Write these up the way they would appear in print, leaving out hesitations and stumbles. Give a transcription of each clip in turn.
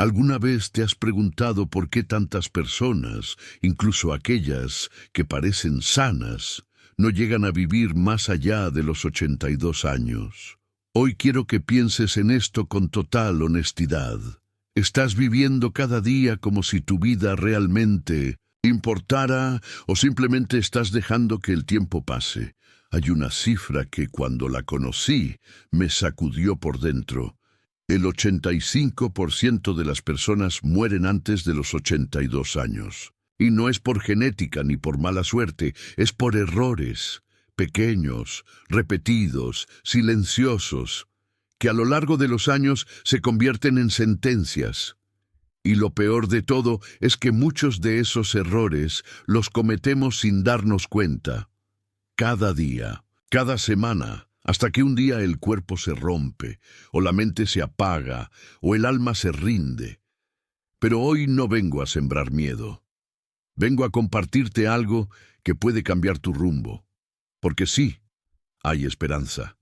¿Alguna vez te has preguntado por qué tantas personas, incluso aquellas que parecen sanas, no llegan a vivir más allá de los 82 años? Hoy quiero que pienses en esto con total honestidad. ¿Estás viviendo cada día como si tu vida realmente importara o simplemente estás dejando que el tiempo pase? Hay una cifra que cuando la conocí me sacudió por dentro. El 85% de las personas mueren antes de los 82 años. Y no es por genética ni por mala suerte, es por errores, pequeños, repetidos, silenciosos, que a lo largo de los años se convierten en sentencias. Y lo peor de todo es que muchos de esos errores los cometemos sin darnos cuenta. Cada día, cada semana, hasta que un día el cuerpo se rompe, o la mente se apaga, o el alma se rinde. Pero hoy no vengo a sembrar miedo. Vengo a compartirte algo que puede cambiar tu rumbo. Porque sí, hay esperanza.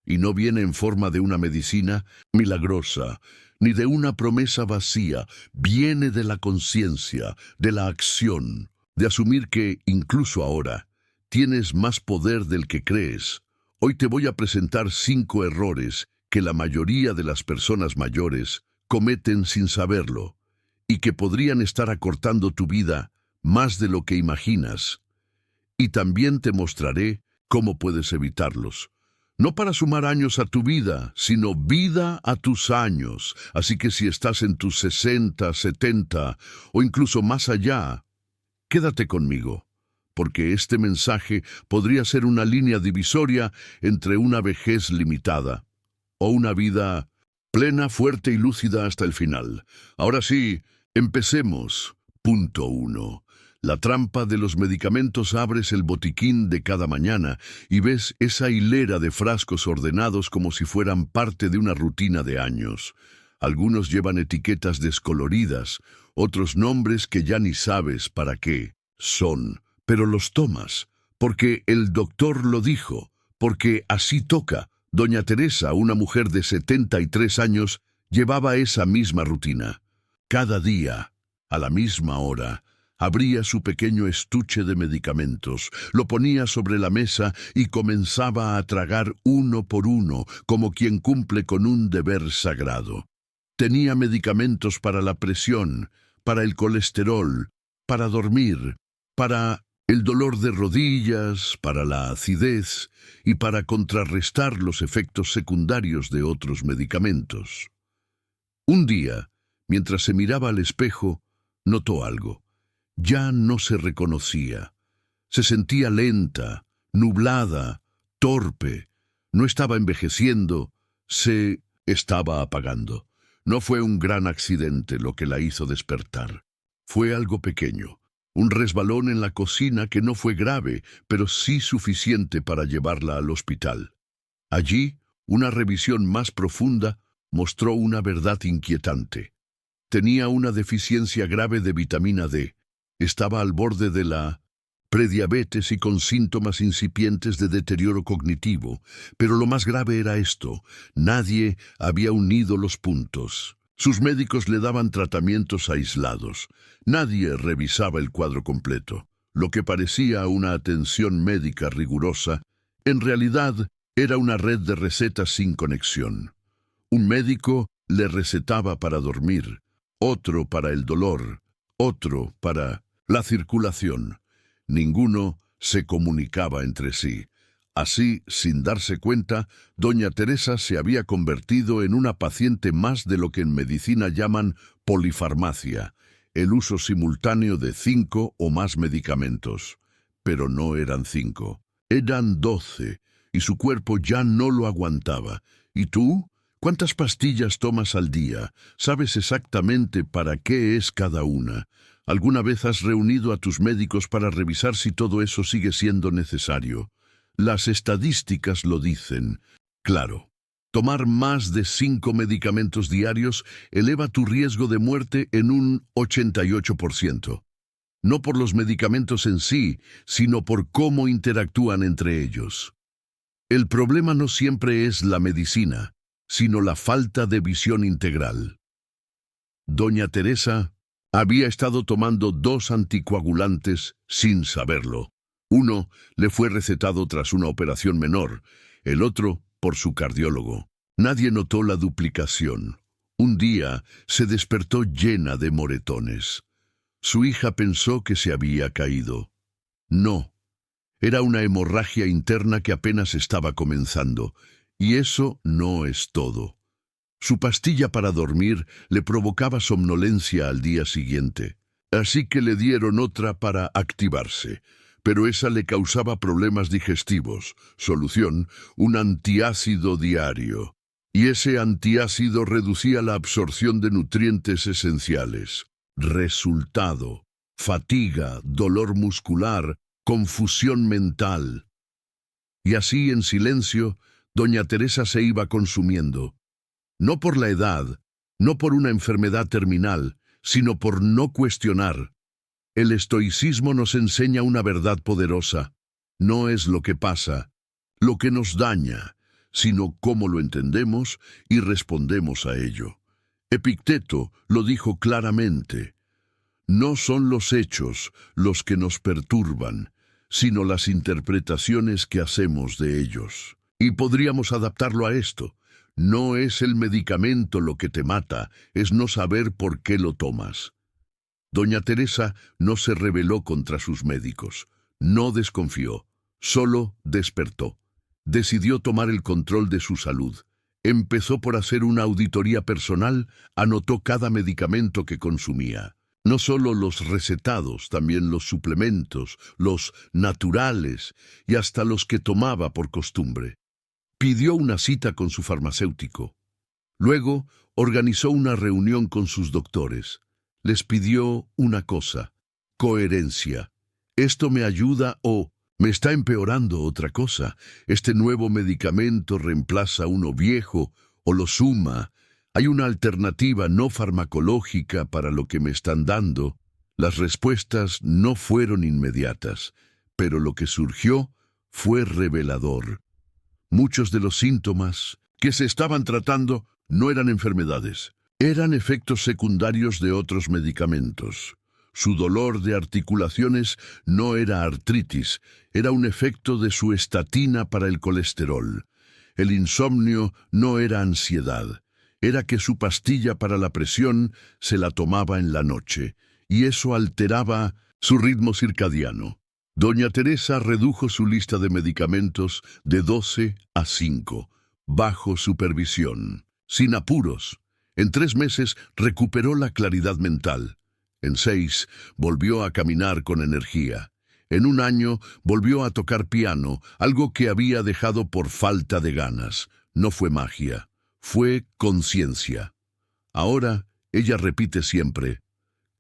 Y no viene en forma de una medicina milagrosa, ni de una promesa vacía. Viene de la conciencia, de la acción, de asumir que, incluso ahora, tienes más poder del que crees. Hoy te voy a presentar 5 errores que la mayoría de las personas mayores cometen sin saberlo, y que podrían estar acortando tu vida más de lo que imaginas. Y también te mostraré cómo puedes evitarlos. No para sumar años a tu vida, sino vida a tus años. Así que si estás en tus 60, 70 o incluso más allá, quédate conmigo, porque este mensaje podría ser una línea divisoria entre una vejez limitada o una vida plena, fuerte y lúcida hasta el final. Ahora sí, empecemos. Punto 1. La trampa de los medicamentos. Abres el botiquín de cada mañana y ves esa hilera de frascos ordenados como si fueran parte de una rutina de años. Algunos llevan etiquetas descoloridas, otros nombres que ya ni sabes para qué son, pero los tomas, porque el doctor lo dijo, porque así toca. Doña Teresa, una mujer de 73 años, llevaba esa misma rutina. Cada día, a la misma hora, abría su pequeño estuche de medicamentos, lo ponía sobre la mesa y comenzaba a tragar uno por uno, como quien cumple con un deber sagrado. Tenía medicamentos para la presión, para el colesterol, para dormir, para el dolor de rodillas, para la acidez y para contrarrestar los efectos secundarios de otros medicamentos. Un día, mientras se miraba al espejo, notó algo. Ya no se reconocía. Se sentía lenta, nublada, torpe. No estaba envejeciendo, se estaba apagando. No fue un gran accidente lo que la hizo despertar. Fue algo pequeño. Un resbalón en la cocina que no fue grave, pero sí suficiente para llevarla al hospital. Allí, una revisión más profunda mostró una verdad inquietante. Tenía una deficiencia grave de vitamina D. Estaba al borde de la prediabetes y con síntomas incipientes de deterioro cognitivo. Pero lo más grave era esto: nadie había unido los puntos. Sus médicos le daban tratamientos aislados. Nadie revisaba el cuadro completo. Lo que parecía una atención médica rigurosa, en realidad era una red de recetas sin conexión. Un médico le recetaba para dormir, otro para el dolor, otro para la circulación. Ninguno se comunicaba entre sí. Así, sin darse cuenta, doña Teresa se había convertido en una paciente más de lo que en medicina llaman polifarmacia, el uso simultáneo de 5 o más medicamentos. Pero no eran 5, eran 12, y su cuerpo ya no lo aguantaba. ¿Y tú? ¿Cuántas pastillas tomas al día? ¿Sabes exactamente para qué es cada una? ¿Alguna vez has reunido a tus médicos para revisar si todo eso sigue siendo necesario? Las estadísticas lo dicen. Claro, tomar más de 5 medicamentos diarios eleva tu riesgo de muerte en un 88%. No por los medicamentos en sí, sino por cómo interactúan entre ellos. El problema no siempre es la medicina, sino la falta de visión integral. Doña Teresa había estado tomando 2 anticoagulantes sin saberlo. Uno le fue recetado tras una operación menor, el otro por su cardiólogo. Nadie notó la duplicación. Un día se despertó llena de moretones. Su hija pensó que se había caído. No, era una hemorragia interna que apenas estaba comenzando, y eso no es todo. Su pastilla para dormir le provocaba somnolencia al día siguiente, así que le dieron otra para activarse, pero esa le causaba problemas digestivos. Solución, un antiácido diario. Y ese antiácido reducía la absorción de nutrientes esenciales. Resultado: fatiga, dolor muscular, confusión mental. Y así, en silencio, doña Teresa se iba consumiendo. No por la edad, no por una enfermedad terminal, sino por no cuestionar. El estoicismo nos enseña una verdad poderosa. No es lo que pasa, lo que nos daña, sino cómo lo entendemos y respondemos a ello. Epicteto lo dijo claramente: no son los hechos los que nos perturban, sino las interpretaciones que hacemos de ellos. Y podríamos adaptarlo a esto: no es el medicamento lo que te mata, es no saber por qué lo tomas. Doña Teresa no se rebeló contra sus médicos, no desconfió, solo despertó. Decidió tomar el control de su salud. Empezó por hacer una auditoría personal, anotó cada medicamento que consumía. No solo los recetados, también los suplementos, los naturales y hasta los que tomaba por costumbre. Pidió una cita con su farmacéutico. Luego organizó una reunión con sus doctores. Les pidió una cosa: coherencia. Esto me ayuda o me está empeorando otra cosa. Este nuevo medicamento reemplaza uno viejo o lo suma. Hay una alternativa no farmacológica para lo que me están dando. Las respuestas no fueron inmediatas, pero lo que surgió fue revelador. Muchos de los síntomas que se estaban tratando no eran enfermedades, eran efectos secundarios de otros medicamentos. Su dolor de articulaciones no era artritis, era un efecto de su estatina para el colesterol. El insomnio no era ansiedad, era que su pastilla para la presión se la tomaba en la noche, y eso alteraba su ritmo circadiano. Doña Teresa redujo su lista de medicamentos de 12 a 5, bajo supervisión, sin apuros. En 3 meses recuperó la claridad mental. En 6 volvió a caminar con energía. En 1 año volvió a tocar piano, algo que había dejado por falta de ganas. No fue magia, fue conciencia. Ahora ella repite siempre: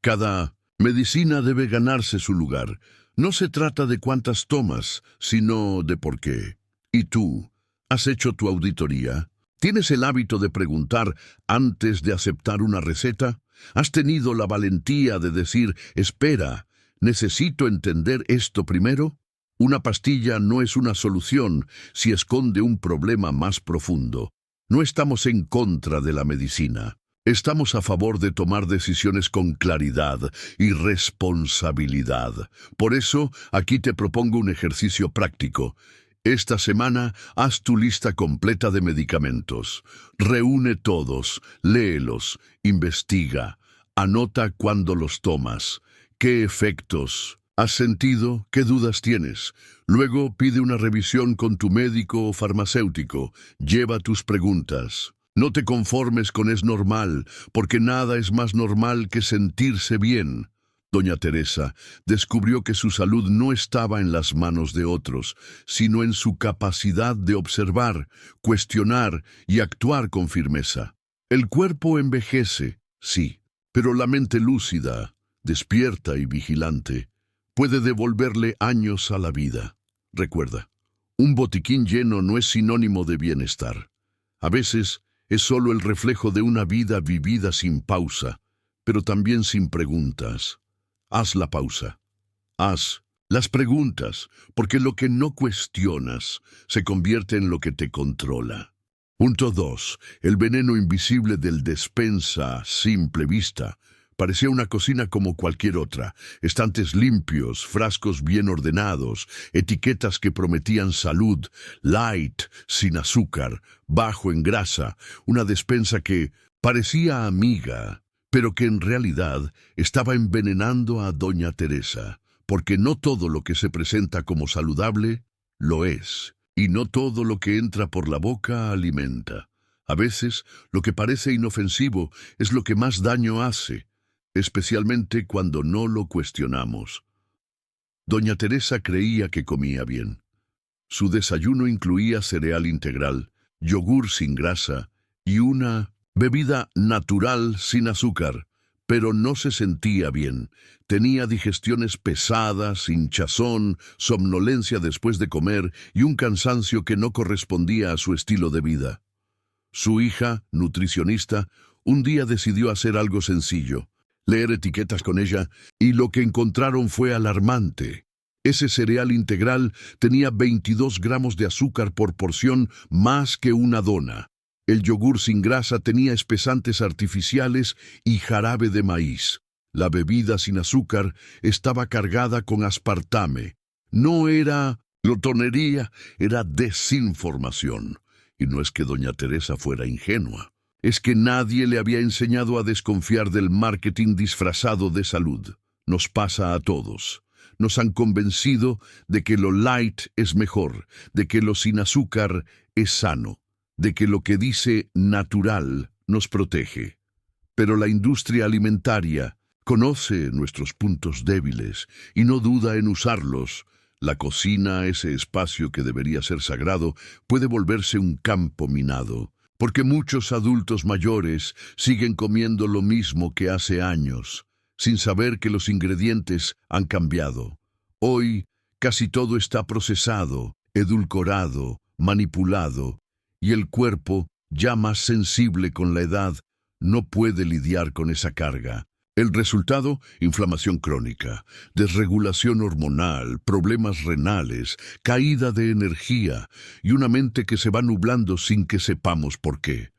cada medicina debe ganarse su lugar. No se trata de cuántas tomas, sino de por qué. ¿Y tú? ¿Has hecho tu auditoría? ¿Tienes el hábito de preguntar antes de aceptar una receta? ¿Has tenido la valentía de decir: espera, necesito entender esto primero? Una pastilla no es una solución si esconde un problema más profundo. No estamos en contra de la medicina. Estamos a favor de tomar decisiones con claridad y responsabilidad. Por eso, aquí te propongo un ejercicio práctico. Esta semana, haz tu lista completa de medicamentos. Reúne todos, léelos, investiga, anota cuándo los tomas, qué efectos has sentido, qué dudas tienes. Luego pide una revisión con tu médico o farmacéutico. Lleva tus preguntas. No te conformes con "es normal", porque nada es más normal que sentirse bien. Doña Teresa descubrió que su salud no estaba en las manos de otros, sino en su capacidad de observar, cuestionar y actuar con firmeza. El cuerpo envejece, sí, pero la mente lúcida, despierta y vigilante, puede devolverle años a la vida. Recuerda, un botiquín lleno no es sinónimo de bienestar. A veces es solo el reflejo de una vida vivida sin pausa, pero también sin preguntas. Haz la pausa. Haz las preguntas, porque lo que no cuestionas se convierte en lo que te controla. Punto 2. El veneno invisible del despensa a simple vista. Parecía una cocina como cualquier otra. Estantes limpios, frascos bien ordenados, etiquetas que prometían salud, light, sin azúcar, bajo en grasa, una despensa que parecía amiga, pero que en realidad estaba envenenando a Doña Teresa, porque no todo lo que se presenta como saludable lo es. Y no todo lo que entra por la boca alimenta. A veces, lo que parece inofensivo es lo que más daño hace, especialmente cuando no lo cuestionamos. Doña Teresa creía que comía bien. Su desayuno incluía cereal integral, yogur sin grasa y una bebida natural sin azúcar, pero no se sentía bien. Tenía digestiones pesadas, hinchazón, somnolencia después de comer y un cansancio que no correspondía a su estilo de vida. Su hija, nutricionista, un día decidió hacer algo sencillo, leer etiquetas con ella, y lo que encontraron fue alarmante. Ese cereal integral tenía 22 gramos de azúcar por porción, más que una dona. El yogur sin grasa tenía espesantes artificiales y jarabe de maíz. La bebida sin azúcar estaba cargada con aspartame. No era glotonería, era desinformación. Y no es que doña Teresa fuera ingenua. Es que nadie le había enseñado a desconfiar del marketing disfrazado de salud. Nos pasa a todos. Nos han convencido de que lo light es mejor, de que lo sin azúcar es sano, de que lo que dice natural nos protege. Pero la industria alimentaria conoce nuestros puntos débiles y no duda en usarlos. La cocina, ese espacio que debería ser sagrado, puede volverse un campo minado, porque muchos adultos mayores siguen comiendo lo mismo que hace años, sin saber que los ingredientes han cambiado. Hoy, casi todo está procesado, edulcorado, manipulado, y el cuerpo, ya más sensible con la edad, no puede lidiar con esa carga. El resultado, inflamación crónica, desregulación hormonal, problemas renales, caída de energía y una mente que se va nublando sin que sepamos por qué.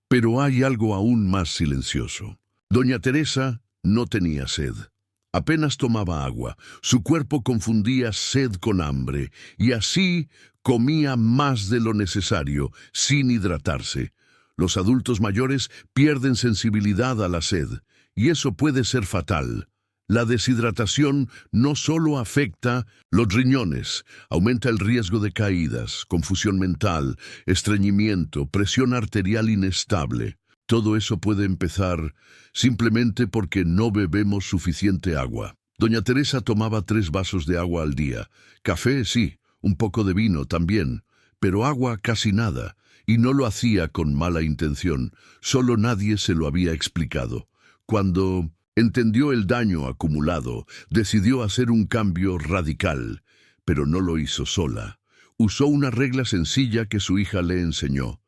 Pero hay algo aún más silencioso. Doña Teresa no tenía sed. Apenas tomaba agua. Su cuerpo confundía sed con hambre y así comía más de lo necesario, sin hidratarse. Los adultos mayores pierden sensibilidad a la sed. Y eso puede ser fatal. La deshidratación no solo afecta los riñones, aumenta el riesgo de caídas, confusión mental, estreñimiento, presión arterial inestable. Todo eso puede empezar simplemente porque no bebemos suficiente agua. Doña Teresa tomaba 3 vasos de agua al día. Café, sí, un poco de vino también, pero agua casi nada. Y no lo hacía con mala intención, solo nadie se lo había explicado. Cuando entendió el daño acumulado, decidió hacer un cambio radical, pero no lo hizo sola. Usó una regla sencilla que su hija le enseñó.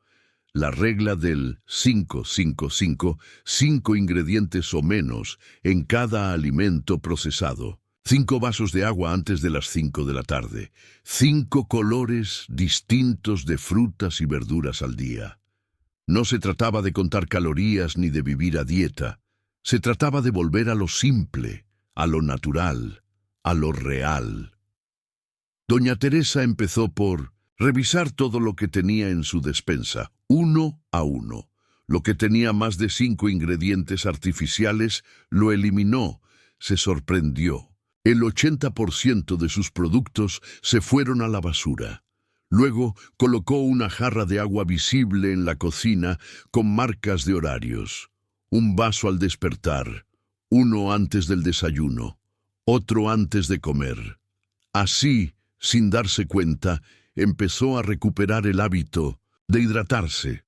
La regla del 5-5-5, 5 ingredientes o menos en cada alimento procesado. 5 vasos de agua antes de las 5 de la tarde. 5 colores distintos de frutas y verduras al día. No se trataba de contar calorías ni de vivir a dieta. Se trataba de volver a lo simple, a lo natural, a lo real. Doña Teresa empezó por revisar todo lo que tenía en su despensa, uno a uno. Lo que tenía más de 5 ingredientes artificiales lo eliminó. Se sorprendió. El 80% de sus productos se fueron a la basura. Luego colocó una jarra de agua visible en la cocina con marcas de horarios. Un vaso al despertar, uno antes del desayuno, otro antes de comer. Así, sin darse cuenta, empezó a recuperar el hábito de hidratarse.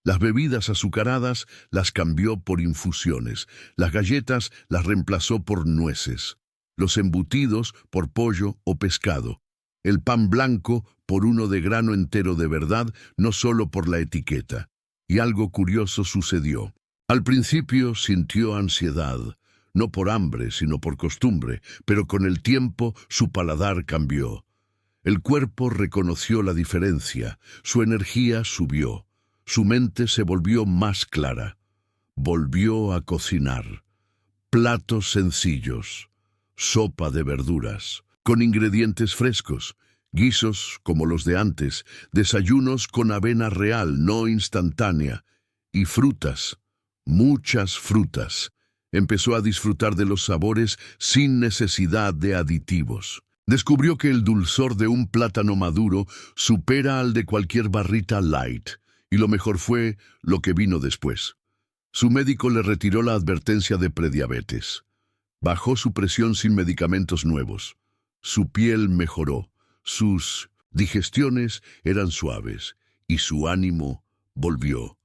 Las bebidas azucaradas las cambió por infusiones, las galletas las reemplazó por nueces, los embutidos por pollo o pescado, el pan blanco por uno de grano entero de verdad, no solo por la etiqueta. Y algo curioso sucedió. Al principio sintió ansiedad, no por hambre, sino por costumbre, pero con el tiempo su paladar cambió. El cuerpo reconoció la diferencia, su energía subió. Su mente se volvió más clara. Volvió a cocinar. Platos sencillos. Sopa de verduras, con ingredientes frescos. Guisos como los de antes. Desayunos con avena real, no instantánea. Y frutas. Muchas frutas. Empezó a disfrutar de los sabores sin necesidad de aditivos. Descubrió que el dulzor de un plátano maduro supera al de cualquier barrita light, y lo mejor fue lo que vino después. Su médico le retiró la advertencia de prediabetes. Bajó su presión sin medicamentos nuevos. Su piel mejoró, sus digestiones eran suaves, y su ánimo volvió.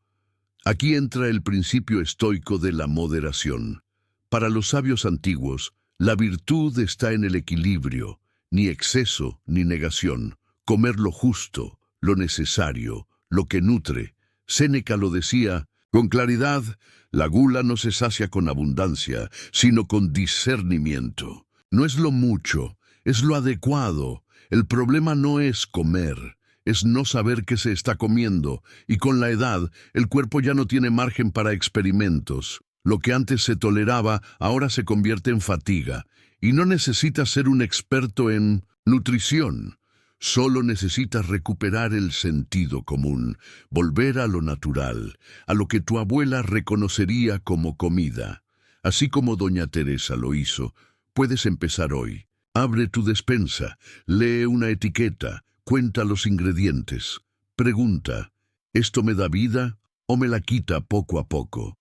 Aquí entra el principio estoico de la moderación. Para los sabios antiguos, la virtud está en el equilibrio, ni exceso ni negación, comer lo justo, lo necesario, lo que nutre. Séneca lo decía con claridad: la gula no se sacia con abundancia, sino con discernimiento. No es lo mucho, es lo adecuado. El problema no es comer, es no saber qué se está comiendo, y con la edad, el cuerpo ya no tiene margen para experimentos. Lo que antes se toleraba, ahora se convierte en fatiga, y no necesitas ser un experto en nutrición. Solo necesitas recuperar el sentido común, volver a lo natural, a lo que tu abuela reconocería como comida. Así como doña Teresa lo hizo, puedes empezar hoy. Abre tu despensa, lee una etiqueta, cuenta los ingredientes. Pregunta: ¿esto me da vida o me la quita poco a poco?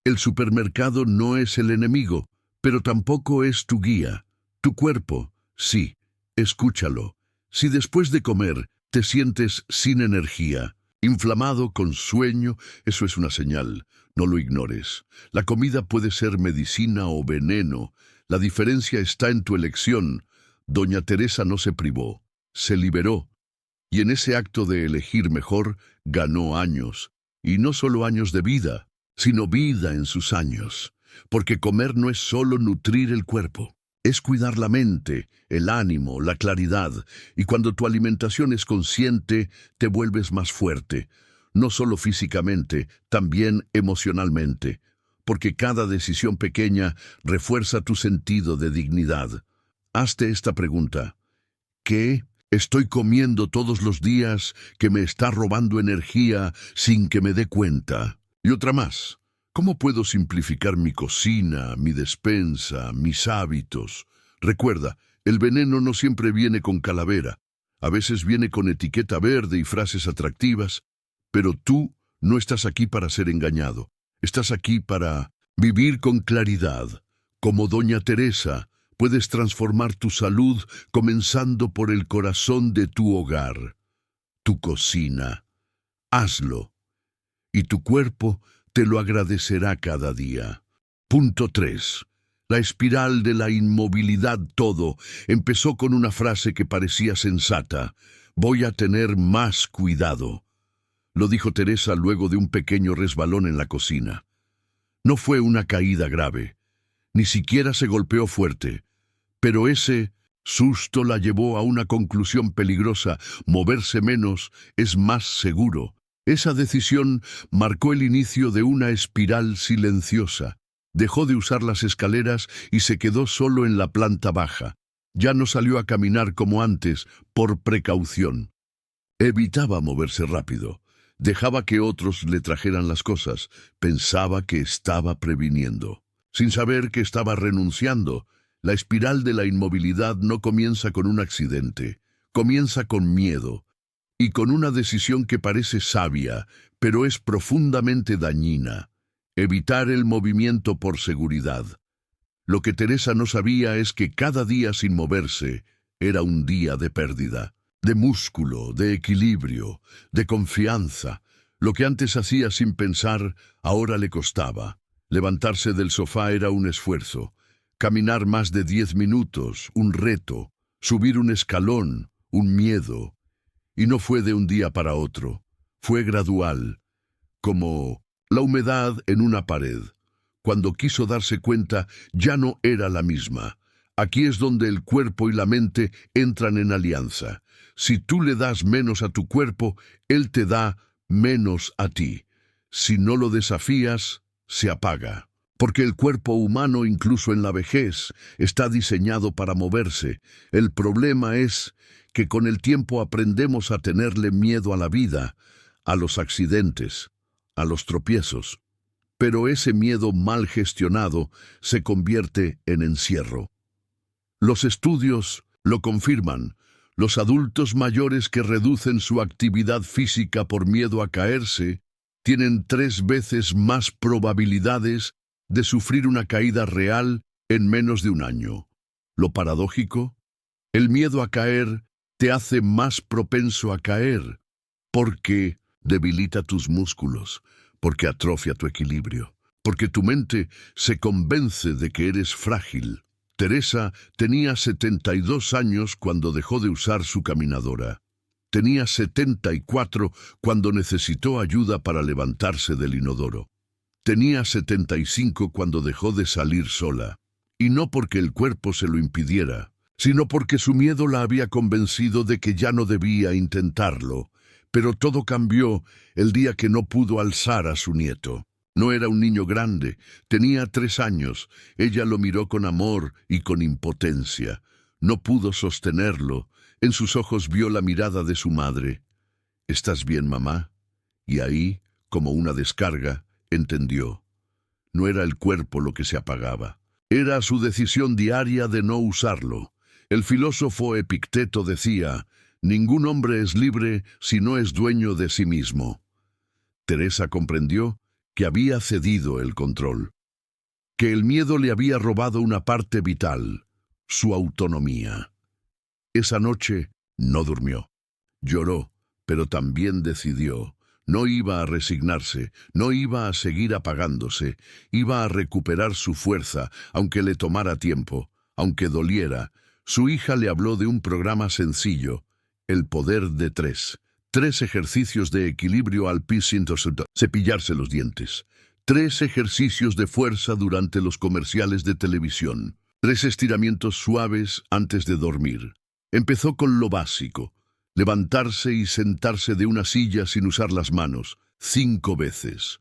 El supermercado no es el enemigo, pero tampoco es tu guía. Tu cuerpo, sí, escúchalo. Si después de comer te sientes sin energía, inflamado, con sueño, eso es una señal. No lo ignores. La comida puede ser medicina o veneno. La diferencia está en tu elección. Doña Teresa no se privó, se liberó. Y en ese acto de elegir mejor, ganó años. Y no solo años de vida, sino vida en sus años. Porque comer no es solo nutrir el cuerpo. Es cuidar la mente, el ánimo, la claridad. Y cuando tu alimentación es consciente, te vuelves más fuerte. No solo físicamente, también emocionalmente. Porque cada decisión pequeña refuerza tu sentido de dignidad. Hazte esta pregunta: ¿qué estoy comiendo todos los días que me está robando energía sin que me dé cuenta? Y otra más: ¿cómo puedo simplificar mi cocina, mi despensa, mis hábitos? Recuerda, el veneno no siempre viene con calavera. A veces viene con etiqueta verde y frases atractivas. Pero tú no estás aquí para ser engañado. Estás aquí para vivir con claridad. Como doña Teresa, puedes transformar tu salud comenzando por el corazón de tu hogar, tu cocina. Hazlo, y tu cuerpo te lo agradecerá cada día. Punto 3. La espiral de la inmovilidad. Todo empezó con una frase que parecía sensata: voy a tener más cuidado. Lo dijo Teresa luego de un pequeño resbalón en la cocina. No fue una caída grave, ni siquiera se golpeó fuerte, pero ese susto la llevó a una conclusión peligrosa: moverse menos es más seguro. Esa decisión marcó el inicio de una espiral silenciosa. Dejó de usar las escaleras y se quedó solo en la planta baja. Ya no salió a caminar como antes, por precaución. Evitaba moverse rápido. Dejaba que otros le trajeran las cosas. Pensaba que estaba previniendo, sin saber que estaba renunciando. La espiral de la inmovilidad no comienza con un accidente. Comienza con miedo. Y con una decisión que parece sabia, pero es profundamente dañina: evitar el movimiento por seguridad. Lo que Teresa no sabía es que cada día sin moverse era un día de pérdida, de músculo, de equilibrio, de confianza. Lo que antes hacía sin pensar, ahora le costaba. Levantarse del sofá era un esfuerzo. Caminar más de 10 minutos, un reto. Subir un escalón, un miedo. Y no fue de un día para otro. Fue gradual, como la humedad en una pared. Cuando quiso darse cuenta, ya no era la misma. Aquí es donde el cuerpo y la mente entran en alianza. Si tú le das menos a tu cuerpo, él te da menos a ti. Si no lo desafías, se apaga. Porque el cuerpo humano, incluso en la vejez, está diseñado para moverse. El problema es que con el tiempo aprendemos a tenerle miedo a la vida, a los accidentes, a los tropiezos. Pero ese miedo mal gestionado se convierte en encierro. Los estudios lo confirman. Los adultos mayores que reducen su actividad física por miedo a caerse tienen 3 veces más probabilidades de sufrir una caída real en menos de un año. Lo paradójico, el miedo a caer te hace más propenso a caer, porque debilita tus músculos, porque atrofia tu equilibrio, porque tu mente se convence de que eres frágil. Teresa tenía 72 años cuando dejó de usar su caminadora. Tenía 74 cuando necesitó ayuda para levantarse del inodoro. Tenía 75 cuando dejó de salir sola. Y no porque el cuerpo se lo impidiera, sino porque su miedo la había convencido de que ya no debía intentarlo. Pero todo cambió el día que no pudo alzar a su nieto. No era un niño grande, tenía 3 años. Ella lo miró con amor y con impotencia. No pudo sostenerlo. En sus ojos vio la mirada de su madre. ¿Estás bien, mamá? Y ahí, como una descarga, entendió. No era el cuerpo lo que se apagaba. Era su decisión diaria de no usarlo. El filósofo Epicteto decía, «Ningún hombre es libre si no es dueño de sí mismo». Teresa comprendió que había cedido el control, que el miedo le había robado una parte vital, su autonomía. Esa noche no durmió. Lloró, pero también decidió. No iba a resignarse, no iba a seguir apagándose, iba a recuperar su fuerza, aunque le tomara tiempo, aunque doliera. Su hija le habló de un programa sencillo, El poder de 3. 3 ejercicios de equilibrio al cepillarse los dientes. 3 ejercicios de fuerza durante los comerciales de televisión. 3 estiramientos suaves antes de dormir. Empezó con lo básico. Levantarse y sentarse de una silla sin usar las manos, 5 veces.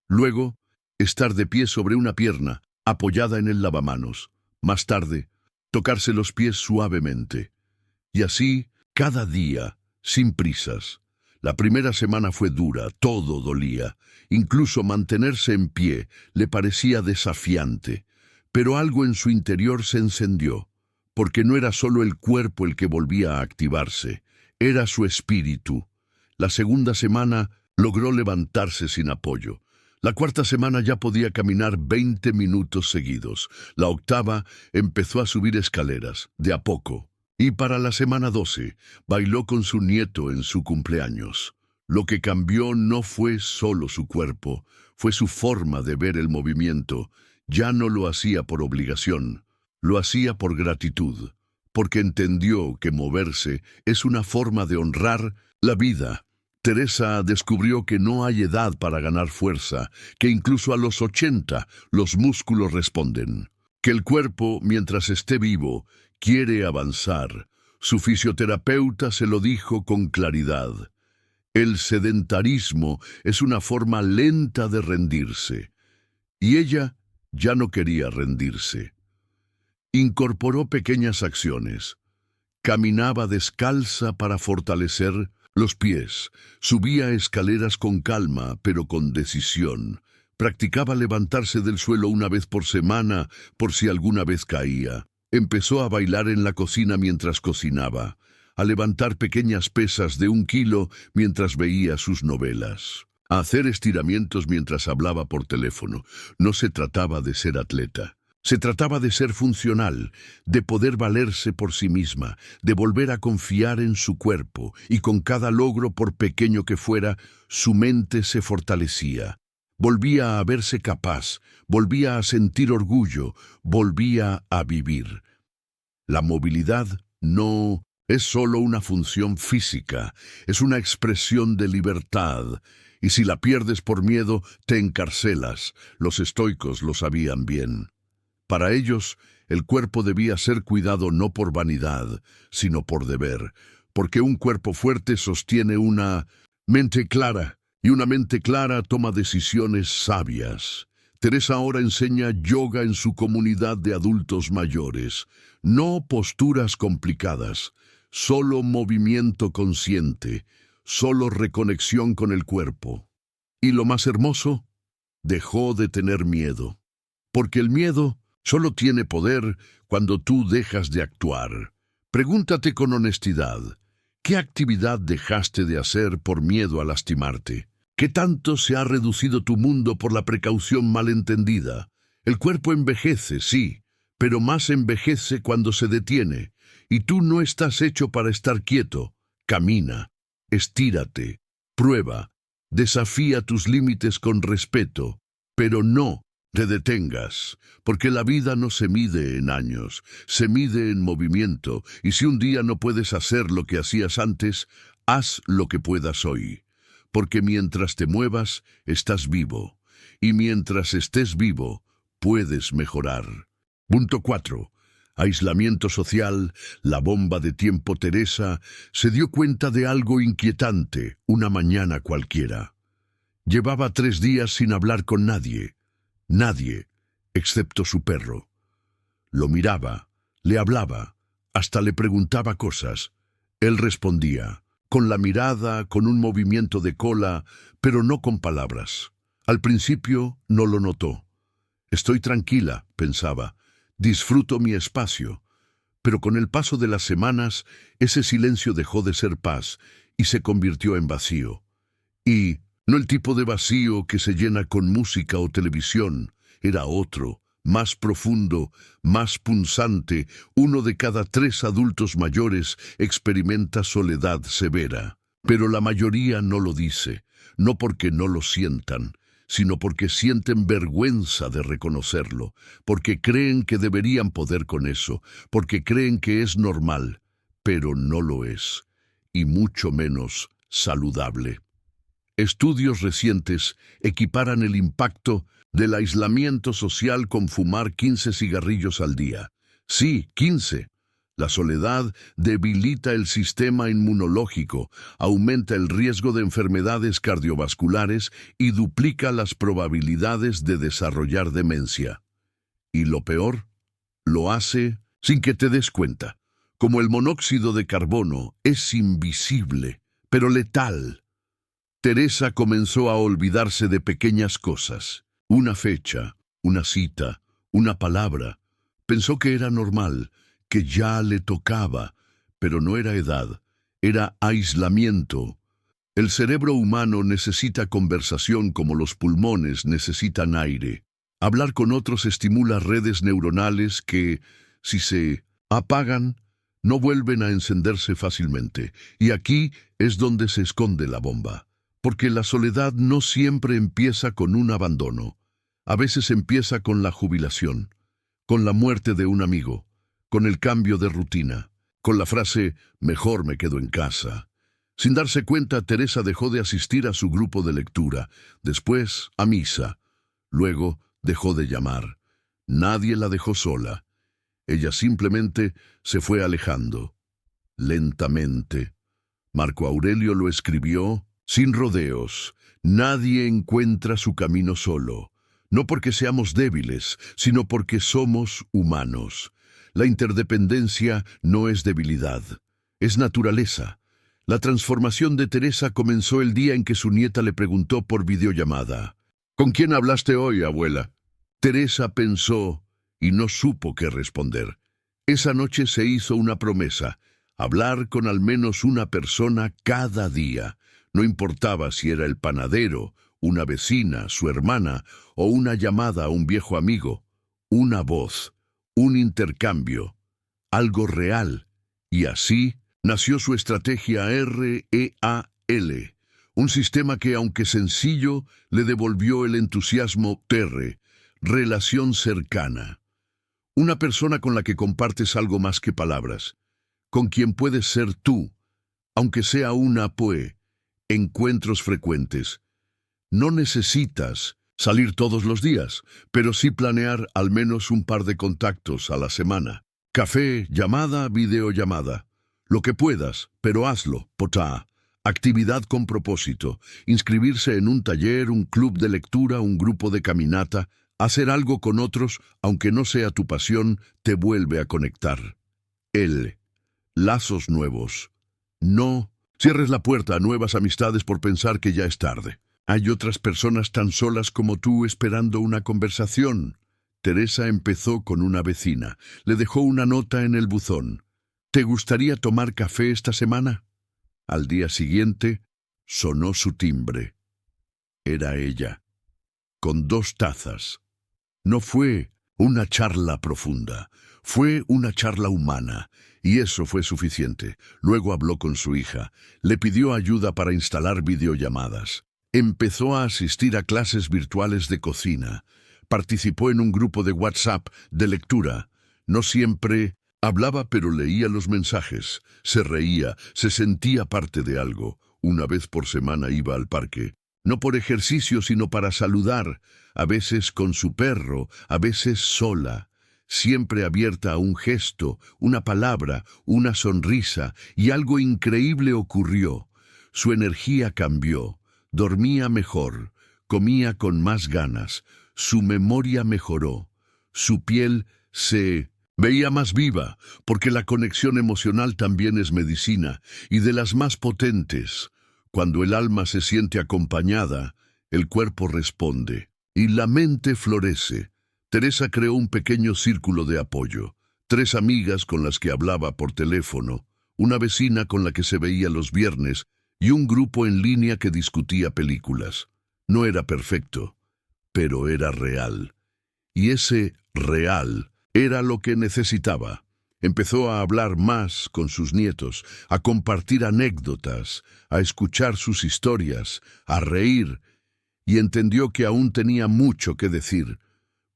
Luego, estar de pie sobre una pierna, apoyada en el lavamanos. Más tarde, tocarse los pies suavemente. Y así, cada día, sin prisas. La primera semana fue dura, todo dolía. Incluso mantenerse en pie le parecía desafiante. Pero algo en su interior se encendió, porque no era solo el cuerpo el que volvía a activarse. Era su espíritu. La segunda semana logró levantarse sin apoyo. La cuarta semana ya podía caminar 20 minutos seguidos. La octava empezó a subir escaleras, de a poco. Y para la semana 12, bailó con su nieto en su cumpleaños. Lo que cambió no fue solo su cuerpo, fue su forma de ver el movimiento. Ya no lo hacía por obligación, lo hacía por gratitud. Porque entendió que moverse es una forma de honrar la vida. Teresa descubrió que no hay edad para ganar fuerza, que incluso a los 80 los músculos responden, que el cuerpo, mientras esté vivo, quiere avanzar. Su fisioterapeuta se lo dijo con claridad. El sedentarismo es una forma lenta de rendirse. Y ella ya no quería rendirse. Incorporó pequeñas acciones. Caminaba descalza para fortalecer los pies. Subía escaleras con calma, pero con decisión. Practicaba levantarse del suelo una vez por semana, por si alguna vez caía. Empezó a bailar en la cocina mientras cocinaba, a levantar pequeñas pesas de 1 kilo mientras veía sus novelas, a hacer estiramientos mientras hablaba por teléfono. No se trataba de ser atleta. Se trataba de ser funcional, de poder valerse por sí misma, de volver a confiar en su cuerpo, y con cada logro, por pequeño que fuera, su mente se fortalecía. Volvía a verse capaz, volvía a sentir orgullo, volvía a vivir. La movilidad no es solo una función física, es una expresión de libertad, y si la pierdes por miedo, te encarcelas. Los estoicos lo sabían bien. Para ellos, el cuerpo debía ser cuidado no por vanidad, sino por deber, porque un cuerpo fuerte sostiene una mente clara Y una mente clara toma decisiones sabias. Teresa ahora enseña yoga en su comunidad de adultos mayores. No posturas complicadas, solo movimiento consciente, solo reconexión con el cuerpo. Y lo más hermoso, dejó de tener miedo. Porque el miedo solo tiene poder cuando tú dejas de actuar. Pregúntate con honestidad, ¿qué actividad dejaste de hacer por miedo a lastimarte? ¿Qué tanto se ha reducido tu mundo por la precaución malentendida? El cuerpo envejece, sí, pero más envejece cuando se detiene. Y tú no estás hecho para estar quieto. Camina, estírate, prueba, desafía tus límites con respeto, pero no te detengas, porque la vida no se mide en años, se mide en movimiento, y si un día no puedes hacer lo que hacías antes, haz lo que puedas hoy. Porque mientras te muevas, estás vivo. Y mientras estés vivo, puedes mejorar. Punto 4. Aislamiento social, la bomba de tiempo. Teresa se dio cuenta de algo inquietante una mañana cualquiera. Llevaba 3 días sin hablar con nadie. Nadie, excepto su perro. Lo miraba, le hablaba, hasta le preguntaba cosas. Él respondía, con la mirada, con un movimiento de cola, pero no con palabras. Al principio no lo notó. Estoy tranquila, pensaba, disfruto mi espacio. Pero con el paso de las semanas, ese silencio dejó de ser paz y se convirtió en vacío. Y no el tipo de vacío que se llena con música o televisión, era otro, más profundo, más punzante. 1 de cada 3 adultos mayores experimenta soledad severa. Pero la mayoría no lo dice, no porque no lo sientan, sino porque sienten vergüenza de reconocerlo, porque creen que deberían poder con eso, porque creen que es normal, pero no lo es, y mucho menos saludable. Estudios recientes equiparan el impacto del aislamiento social con fumar 15 cigarrillos al día. Sí, 15. La soledad debilita el sistema inmunológico, aumenta el riesgo de enfermedades cardiovasculares y duplica las probabilidades de desarrollar demencia. Y lo peor, lo hace sin que te des cuenta. Como el monóxido de carbono, es invisible, pero letal. Teresa comenzó a olvidarse de pequeñas cosas. Una fecha, una cita, una palabra. Pensó que era normal, que ya le tocaba, pero no era edad, era aislamiento. El cerebro humano necesita conversación como los pulmones necesitan aire. Hablar con otros estimula redes neuronales que, si se apagan, no vuelven a encenderse fácilmente. Y aquí es donde se esconde la bomba. Porque la soledad no siempre empieza con un abandono. A veces empieza con la jubilación, con la muerte de un amigo, con el cambio de rutina, con la frase «mejor me quedo en casa». Sin darse cuenta, Teresa dejó de asistir a su grupo de lectura, después a misa, luego dejó de llamar. Nadie la dejó sola. Ella simplemente se fue alejando, lentamente. Marco Aurelio lo escribió sin rodeos. Nadie encuentra su camino solo, no porque seamos débiles, sino porque somos humanos. La interdependencia no es debilidad, es naturaleza. La transformación de Teresa comenzó el día en que su nieta le preguntó por videollamada: «¿Con quién hablaste hoy, abuela?». Teresa pensó y no supo qué responder. Esa noche se hizo una promesa: hablar con al menos una persona cada día. No importaba si era el panadero, una vecina, su hermana o una llamada a un viejo amigo. Una voz, un intercambio, algo real. Y así nació su estrategia REAL, un sistema que, aunque sencillo, le devolvió el entusiasmo TERRE, relación cercana. Una persona con la que compartes algo más que palabras, con quien puedes ser tú, aunque sea una POE, encuentros frecuentes. No necesitas salir todos los días, pero sí planear al menos un par de contactos a la semana. Café, llamada, videollamada. Lo que puedas, pero hazlo, potá. Actividad con propósito, inscribirse en un taller, un club de lectura, un grupo de caminata, hacer algo con otros, aunque no sea tu pasión, te vuelve a conectar. Lazos nuevos. No cierres la puerta a nuevas amistades por pensar que ya es tarde. Hay otras personas tan solas como tú esperando una conversación. Teresa empezó con una vecina. Le dejó una nota en el buzón. ¿Te gustaría tomar café esta semana? Al día siguiente, sonó su timbre. Era ella, con 2 tazas. No fue una charla profunda, fue una charla humana, y eso fue suficiente. Luego habló con su hija, le pidió ayuda para instalar videollamadas. Empezó a asistir a clases virtuales de cocina. Participó en un grupo de WhatsApp de lectura. No siempre hablaba, pero leía los mensajes. Se reía, se sentía parte de algo. Una vez por semana iba al parque. No por ejercicio, sino para saludar. A veces con su perro, a veces sola. Siempre abierta a un gesto, una palabra, una sonrisa. Y algo increíble ocurrió. Su energía cambió. Dormía mejor. Comía con más ganas. Su memoria mejoró. Su piel se veía más viva, porque la conexión emocional también es medicina, y de las más potentes. Cuando el alma se siente acompañada, el cuerpo responde, y la mente florece. Teresa creó un pequeño círculo de apoyo. 3 amigas con las que hablaba por teléfono, una vecina con la que se veía los viernes, y un grupo en línea que discutía películas. No era perfecto, pero era real. Y ese real era lo que necesitaba. Empezó a hablar más con sus nietos, a compartir anécdotas, a escuchar sus historias, a reír, y entendió que aún tenía mucho que decir,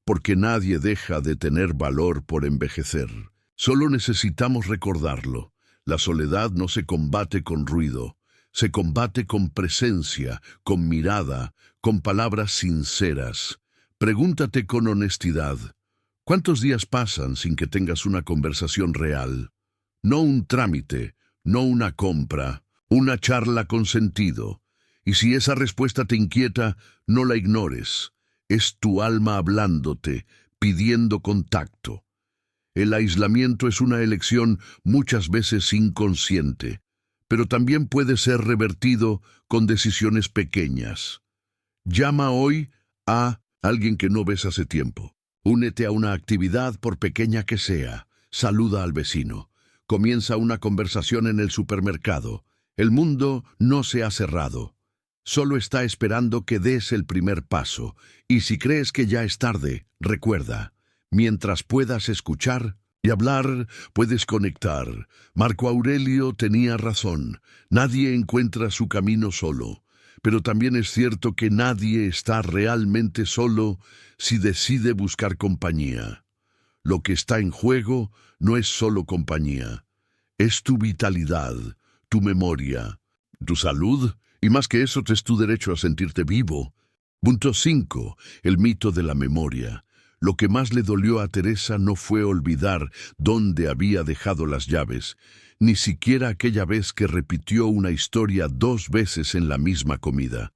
porque nadie deja de tener valor por envejecer. Solo necesitamos recordarlo. La soledad no se combate con ruido, se combate con presencia, con mirada, con palabras sinceras. Pregúntate con honestidad, ¿cuántos días pasan sin que tengas una conversación real? No un trámite, no una compra, una charla con sentido. Y si esa respuesta te inquieta, no la ignores. Es tu alma hablándote, pidiendo contacto. El aislamiento es una elección muchas veces inconsciente, pero también puede ser revertido con decisiones pequeñas. Llama hoy a alguien que no ves hace tiempo. Únete a una actividad por pequeña que sea. Saluda al vecino. Comienza una conversación en el supermercado. El mundo no se ha cerrado. Solo está esperando que des el primer paso. Y si crees que ya es tarde, recuerda, mientras puedas escuchar y hablar, puedes conectar. Marco Aurelio tenía razón. Nadie encuentra su camino solo. Pero también es cierto que nadie está realmente solo si decide buscar compañía. Lo que está en juego no es solo compañía. Es tu vitalidad, tu memoria, tu salud, y más que eso, es tu derecho a sentirte vivo. Punto 5. El mito de la memoria. Lo que más le dolió a Teresa no fue olvidar dónde había dejado las llaves, ni siquiera aquella vez que repitió una historia 2 veces en la misma comida.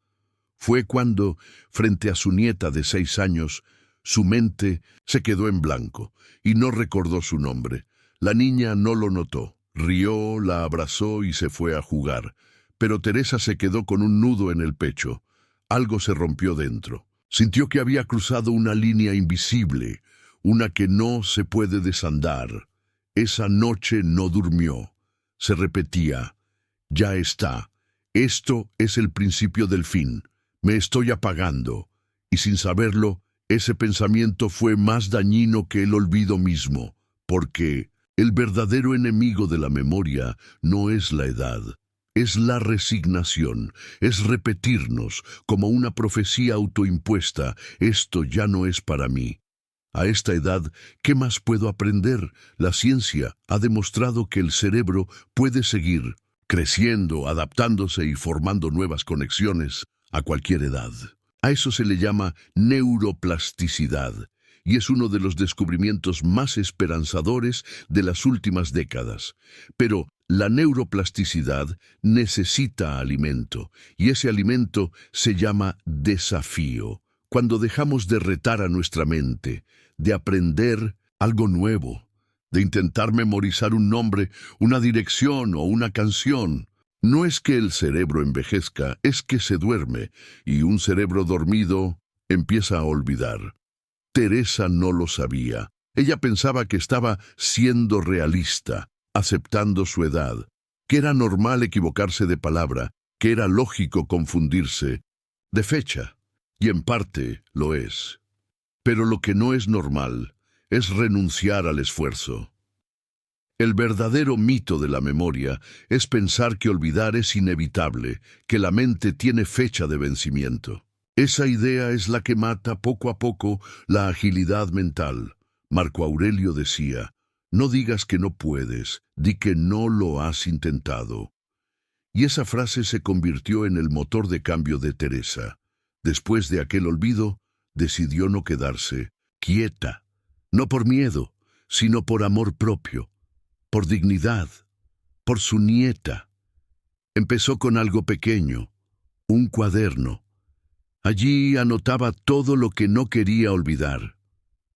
Fue cuando, frente a su nieta de 6 años, su mente se quedó en blanco y no recordó su nombre. La niña no lo notó, rió, la abrazó y se fue a jugar, pero Teresa se quedó con un nudo en el pecho. Algo se rompió dentro. Sintió que había cruzado una línea invisible, una que no se puede desandar. Esa noche no durmió. Se repetía, ya está. Esto es el principio del fin. Me estoy apagando. Y sin saberlo, ese pensamiento fue más dañino que el olvido mismo, porque el verdadero enemigo de la memoria no es la edad. Es la resignación, es repetirnos como una profecía autoimpuesta, esto ya no es para mí. A esta edad, ¿qué más puedo aprender? La ciencia ha demostrado que el cerebro puede seguir creciendo, adaptándose y formando nuevas conexiones a cualquier edad. A eso se le llama neuroplasticidad, y es uno de los descubrimientos más esperanzadores de las últimas décadas. Pero La neuroplasticidad necesita alimento, y ese alimento se llama desafío. Cuando dejamos de retar a nuestra mente, de aprender algo nuevo, de intentar memorizar un nombre, una dirección o una canción, no es que el cerebro envejezca, es que se duerme, y un cerebro dormido empieza a olvidar. Teresa no lo sabía. Ella pensaba que estaba siendo realista, aceptando su edad, que era normal equivocarse de palabra, que era lógico confundirse de fecha, y en parte lo es. Pero lo que no es normal es renunciar al esfuerzo. El verdadero mito de la memoria es pensar que olvidar es inevitable, que la mente tiene fecha de vencimiento. Esa idea es la que mata poco a poco la agilidad mental. Marco Aurelio decía, no digas que no puedes, di que no lo has intentado. Y esa frase se convirtió en el motor de cambio de Teresa. Después de aquel olvido, decidió no quedarse quieta, no por miedo, sino por amor propio, por dignidad, por su nieta. Empezó con algo pequeño, un cuaderno. Allí anotaba todo lo que no quería olvidar,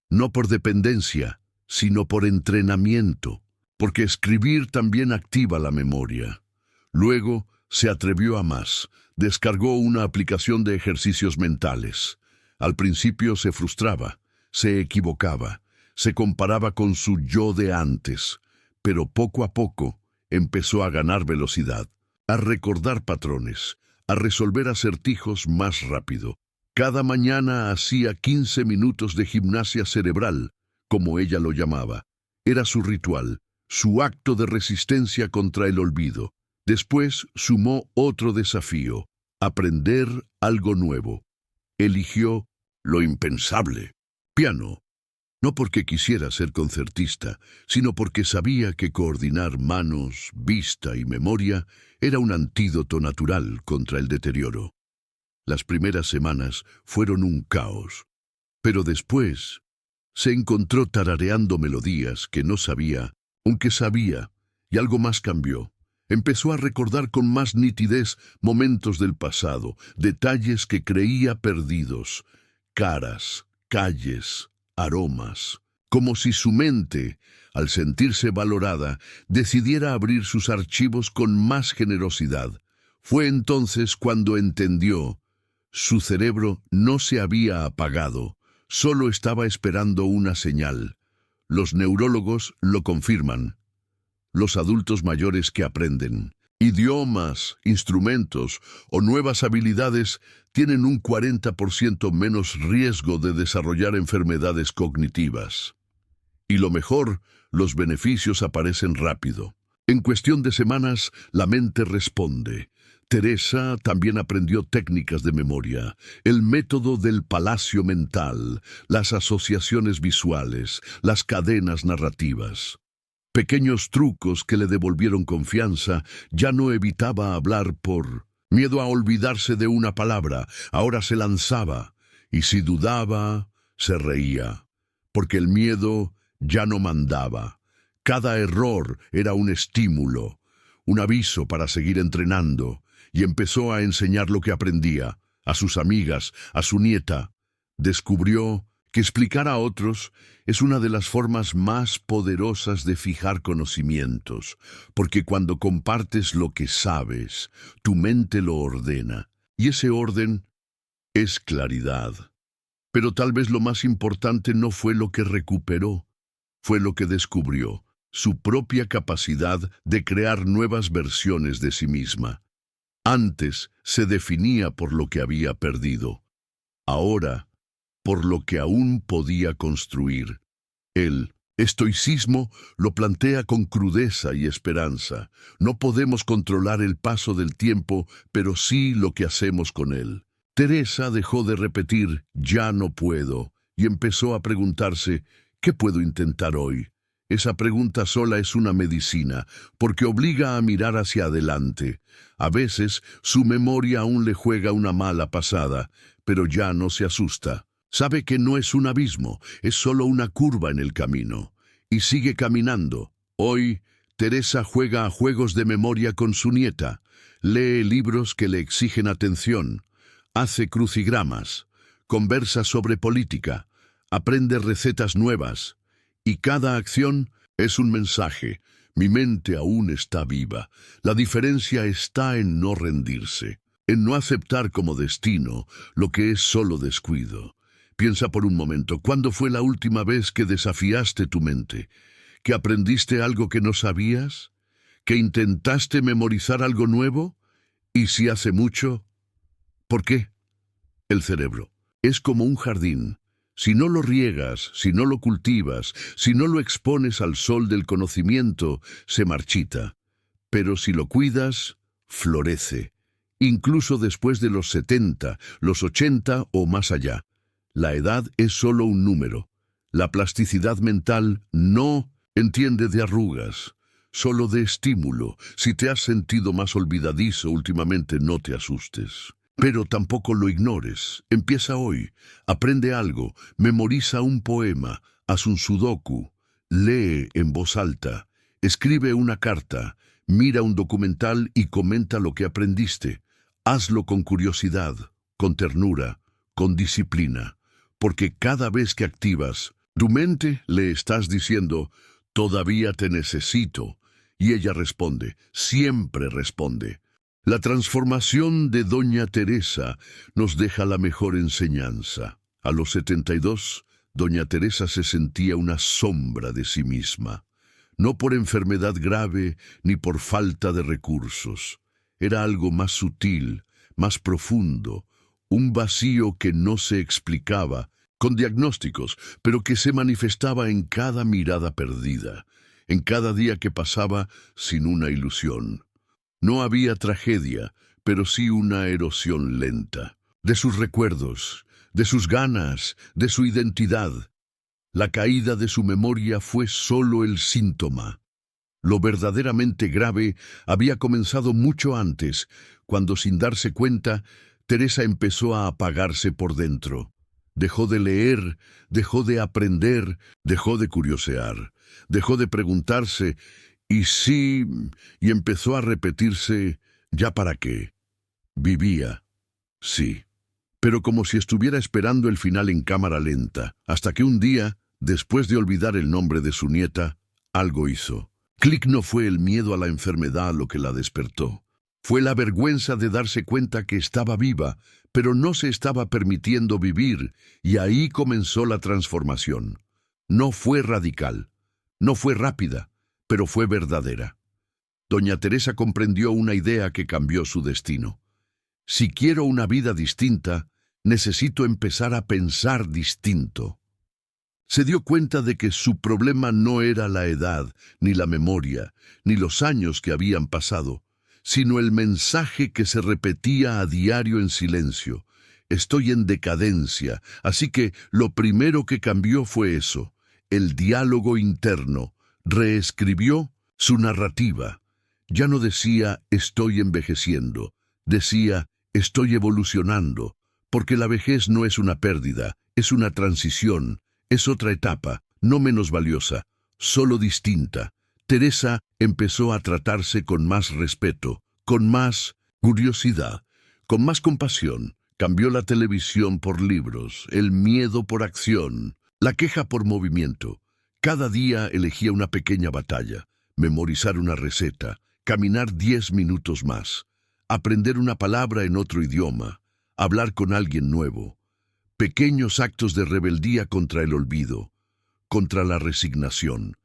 no por dependencia, sino por entrenamiento, porque escribir también activa la memoria. Luego se atrevió a más, descargó una aplicación de ejercicios mentales. Al principio se frustraba, se equivocaba, se comparaba con su yo de antes, pero poco a poco empezó a ganar velocidad, a recordar patrones, a resolver acertijos más rápido. Cada mañana hacía 15 minutos de gimnasia cerebral, como ella lo llamaba. Era su ritual, su acto de resistencia contra el olvido. Después sumó otro desafío, aprender algo nuevo. Eligió lo impensable, piano. No porque quisiera ser concertista, sino porque sabía que coordinar manos, vista y memoria era un antídoto natural contra el deterioro. Las primeras semanas fueron un caos, pero después se encontró tarareando melodías que no sabía, aunque sabía, y algo más cambió. Empezó a recordar con más nitidez momentos del pasado, detalles que creía perdidos, caras, calles, aromas, como si su mente, al sentirse valorada, decidiera abrir sus archivos con más generosidad. Fue entonces cuando entendió: su cerebro no se había apagado, solo estaba esperando una señal. Los neurólogos lo confirman. Los adultos mayores que aprenden idiomas, instrumentos o nuevas habilidades tienen un 40% menos riesgo de desarrollar enfermedades cognitivas. Y lo mejor, los beneficios aparecen rápido. En cuestión de semanas, la mente responde. Teresa también aprendió técnicas de memoria, el método del palacio mental, las asociaciones visuales, las cadenas narrativas. Pequeños trucos que le devolvieron confianza. Ya no evitaba hablar por miedo a olvidarse de una palabra, ahora se lanzaba, y si dudaba, se reía, porque el miedo ya no mandaba. Cada error era un estímulo, un aviso para seguir entrenando, y empezó a enseñar lo que aprendía, a sus amigas, a su nieta. Descubrió que explicar a otros es una de las formas más poderosas de fijar conocimientos, porque cuando compartes lo que sabes, tu mente lo ordena, y ese orden es claridad. Pero tal vez lo más importante no fue lo que recuperó, fue lo que descubrió, su propia capacidad de crear nuevas versiones de sí misma. Antes se definía por lo que había perdido. Ahora, por lo que aún podía construir. El estoicismo lo plantea con crudeza y esperanza. No podemos controlar el paso del tiempo, pero sí lo que hacemos con él. Teresa dejó de repetir «ya no puedo» y empezó a preguntarse «¿qué puedo intentar hoy?». Esa pregunta sola es una medicina, porque obliga a mirar hacia adelante. A veces su memoria aún le juega una mala pasada, pero ya no se asusta. Sabe que no es un abismo, es solo una curva en el camino. Y sigue caminando. Hoy, Teresa juega a juegos de memoria con su nieta, lee libros que le exigen atención, hace crucigramas, conversa sobre política, aprende recetas nuevas, y cada acción es un mensaje. Mi mente aún está viva. La diferencia está en no rendirse, en no aceptar como destino lo que es solo descuido. Piensa por un momento, ¿cuándo fue la última vez que desafiaste tu mente? ¿Que aprendiste algo que no sabías? ¿Que intentaste memorizar algo nuevo? ¿Y si hace mucho? ¿Por qué? El cerebro es como un jardín. Si no lo riegas, si no lo cultivas, si no lo expones al sol del conocimiento, se marchita. Pero si lo cuidas, florece, incluso después de los 70, los 80 o más allá. La edad es solo un número. La plasticidad mental no entiende de arrugas, solo de estímulo. Si te has sentido más olvidadizo últimamente, no te asustes. Pero tampoco lo ignores. Empieza hoy. Aprende algo. Memoriza un poema. Haz un sudoku. Lee en voz alta. Escribe una carta. Mira un documental y comenta lo que aprendiste. Hazlo con curiosidad, con ternura, con disciplina. Porque cada vez que activas tu mente, le estás diciendo, todavía te necesito. Y ella responde, siempre responde. La transformación de Doña Teresa nos deja la mejor enseñanza. A los 72, Doña Teresa se sentía una sombra de sí misma. No por enfermedad grave ni por falta de recursos. Era algo más sutil, más profundo, un vacío que no se explicaba con diagnósticos, pero que se manifestaba en cada mirada perdida, en cada día que pasaba sin una ilusión. No había tragedia, pero sí una erosión lenta, de sus recuerdos, de sus ganas, de su identidad. La caída de su memoria fue solo el síntoma. Lo verdaderamente grave había comenzado mucho antes, cuando sin darse cuenta, Teresa empezó a apagarse por dentro. Dejó de leer, dejó de aprender, dejó de curiosear, dejó de preguntarse, y empezó a repetirse, ¿ya para qué? Vivía, sí, pero como si estuviera esperando el final en cámara lenta, hasta que un día, después de olvidar el nombre de su nieta, algo hizo. Clic. No fue el miedo a la enfermedad lo que la despertó. Fue la vergüenza de darse cuenta que estaba viva, pero no se estaba permitiendo vivir, y ahí comenzó la transformación. No fue radical, no fue rápida, pero fue verdadera. Doña Teresa comprendió una idea que cambió su destino. Si quiero una vida distinta, necesito empezar a pensar distinto. Se dio cuenta de que su problema no era la edad, ni la memoria, ni los años que habían pasado, sino el mensaje que se repetía a diario en silencio. Estoy en decadencia, así que lo primero que cambió fue eso, el diálogo interno. Reescribió su narrativa. Ya no decía estoy envejeciendo, decía estoy evolucionando, porque la vejez no es una pérdida, es una transición, es otra etapa, no menos valiosa, solo distinta. Teresa empezó a tratarse con más respeto, con más curiosidad, con más compasión. Cambió la televisión por libros, el miedo por acción, la queja por movimiento. Cada día elegía una pequeña batalla, memorizar una receta, caminar 10 minutos más, aprender una palabra en otro idioma, hablar con alguien nuevo. Pequeños actos de rebeldía contra el olvido, contra la resignación.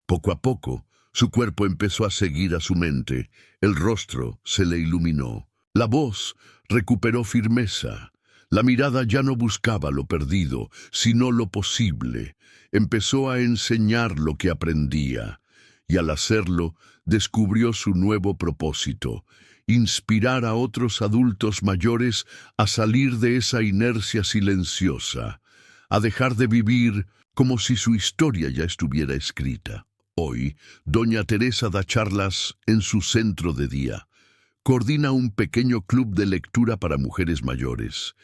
Poco a poco, su cuerpo empezó a seguir a su mente, el rostro se le iluminó, la voz recuperó firmeza, la mirada ya no buscaba lo perdido, sino lo posible. Empezó a enseñar lo que aprendía, y al hacerlo, descubrió su nuevo propósito, inspirar a otros adultos mayores a salir de esa inercia silenciosa, a dejar de vivir como si su historia ya estuviera escrita. Hoy, Doña Teresa da charlas en su centro de día. Coordina un pequeño club de lectura para mujeres mayores.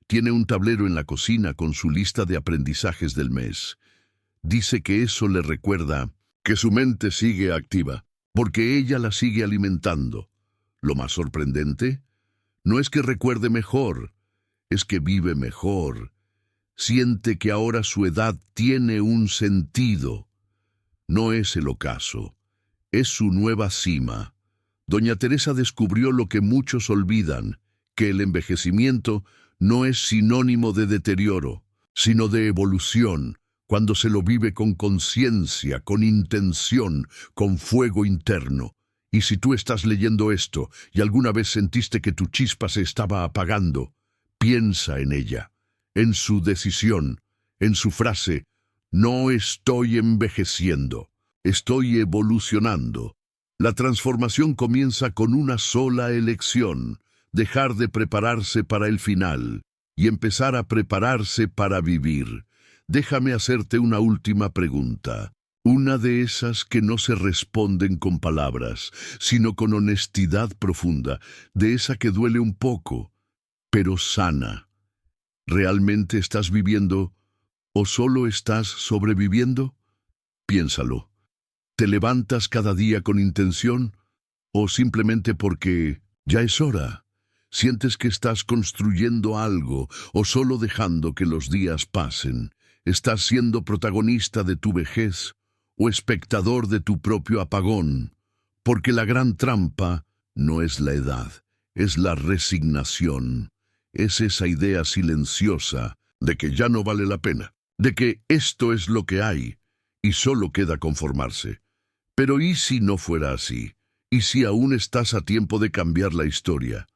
Tiene un tablero en la cocina con su lista de aprendizajes del mes. Dice que eso le recuerda que su mente sigue activa, porque ella la sigue alimentando. Lo más sorprendente no es que recuerde mejor, es que vive mejor. Siente que ahora su edad tiene un sentido. No es el ocaso, es su nueva cima. Doña Teresa descubrió lo que muchos olvidan, que el envejecimiento no es sinónimo de deterioro, sino de evolución, cuando se lo vive con conciencia, con intención, con fuego interno. Y si tú estás leyendo esto y alguna vez sentiste que tu chispa se estaba apagando, piensa en ella, en su decisión, en su frase: no estoy envejeciendo, estoy evolucionando. La transformación comienza con una sola elección: dejar de prepararse para el final y empezar a prepararse para vivir. Déjame hacerte una última pregunta, una de esas que no se responden con palabras, sino con honestidad profunda, de esa que duele un poco, pero sana. ¿Realmente estás viviendo o solo estás sobreviviendo? Piénsalo. ¿Te levantas cada día con intención o simplemente porque ya es hora? ¿Sientes que estás construyendo algo o solo dejando que los días pasen? ¿Estás siendo protagonista de tu vejez o espectador de tu propio apagón? Porque la gran trampa no es la edad, es la resignación. Es esa idea silenciosa de que ya no vale la pena, de que esto es lo que hay y solo queda conformarse. Pero ¿y si no fuera así? ¿Y si aún estás a tiempo de cambiar la historia?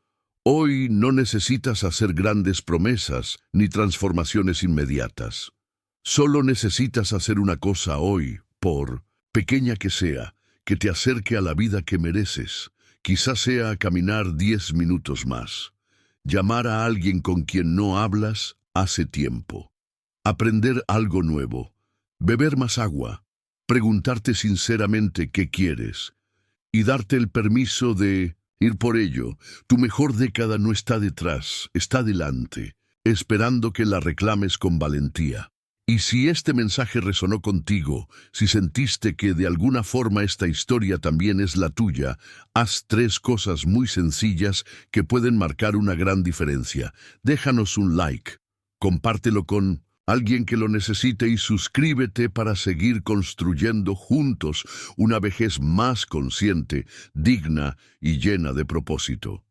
Hoy no necesitas hacer grandes promesas ni transformaciones inmediatas. Solo necesitas hacer una cosa hoy, por pequeña que sea, que te acerque a la vida que mereces. Quizás sea caminar 10 minutos más, llamar a alguien con quien no hablas hace tiempo, aprender algo nuevo, beber más agua, preguntarte sinceramente qué quieres y darte el permiso de ir por ello. Tu mejor década no está detrás, está delante, esperando que la reclames con valentía. Y si este mensaje resonó contigo, si sentiste que de alguna forma esta historia también es la tuya, haz 3 cosas muy sencillas que pueden marcar una gran diferencia. Déjanos un like, compártelo con alguien que lo necesite y suscríbete para seguir construyendo juntos una vejez más consciente, digna y llena de propósito.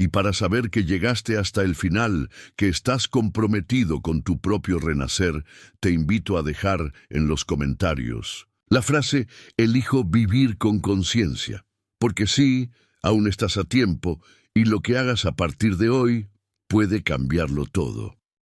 Y para saber que llegaste hasta el final, que estás comprometido con tu propio renacer, te invito a dejar en los comentarios la frase: elijo vivir con conciencia. Porque sí, aún estás a tiempo, y lo que hagas a partir de hoy puede cambiarlo todo.